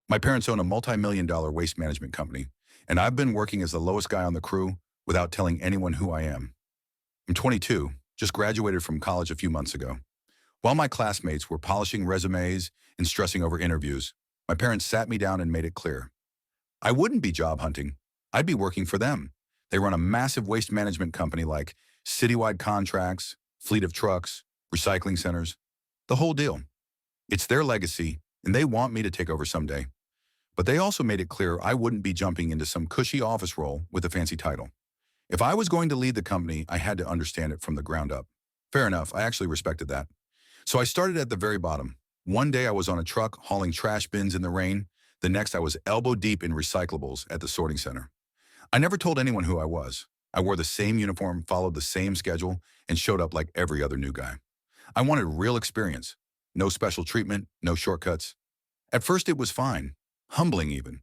My parents own a multi-million-dollar waste management company, and I've been working as the lowest guy on the crew without telling anyone who I am. I'm 22, just graduated from college a few months ago. While my classmates were polishing resumes and stressing over interviews, my parents sat me down and made it clear. I wouldn't be job hunting. I'd be working for them. They run a massive waste management company like citywide contracts, fleet of trucks, recycling centers, the whole deal. It's their legacy, and they want me to take over someday. But they also made it clear I wouldn't be jumping into some cushy office role with a fancy title. If I was going to lead the company, I had to understand it from the ground up. Fair enough, I actually respected that. So I started at the very bottom. One day I was on a truck hauling trash bins in the rain. The next I was elbow deep in recyclables at the sorting center. I never told anyone who I was. I wore the same uniform, followed the same schedule, and showed up like every other new guy. I wanted real experience. No special treatment, no shortcuts. At first it was fine, humbling even.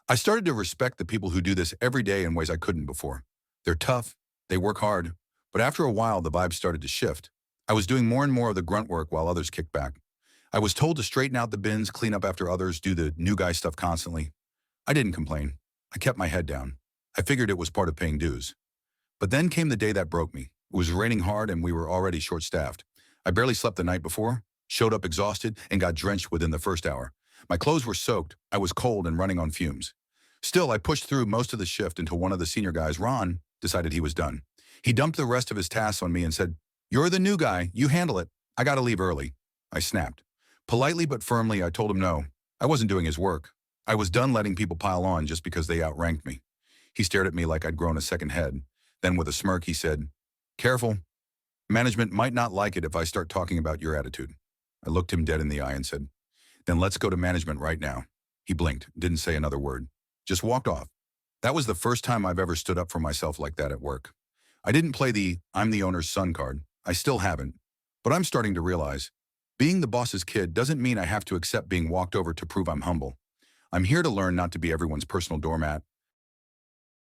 I started to respect the people who do this every day in ways I couldn't before. They're tough, they work hard, but after a while the vibe started to shift. I was doing more and more of the grunt work while others kicked back. I was told to straighten out the bins, clean up after others, do the new guy stuff constantly. I didn't complain. I kept my head down. I figured it was part of paying dues. But then came the day that broke me. It was raining hard and we were already short-staffed. I barely slept the night before, showed up exhausted, and got drenched within the first hour. My clothes were soaked, I was cold and running on fumes. Still, I pushed through most of the shift until one of the senior guys, Ron, decided he was done. He dumped the rest of his tasks on me and said, "You're the new guy, you handle it. I gotta leave early." I snapped. Politely but firmly, I told him no. I wasn't doing his work. I was done letting people pile on just because they outranked me. He stared at me like I'd grown a second head. Then with a smirk, he said, "Careful. Management might not like it if I start talking about your attitude." I looked him dead in the eye and said, "Then let's go to management right now." He blinked, didn't say another word, just walked off. That was the first time I've ever stood up for myself like that at work. I didn't play the "I'm the owner's son" card. I still haven't. But I'm starting to realize, being the boss's kid doesn't mean I have to accept being walked over to prove I'm humble. I'm here to learn not to be everyone's personal doormat,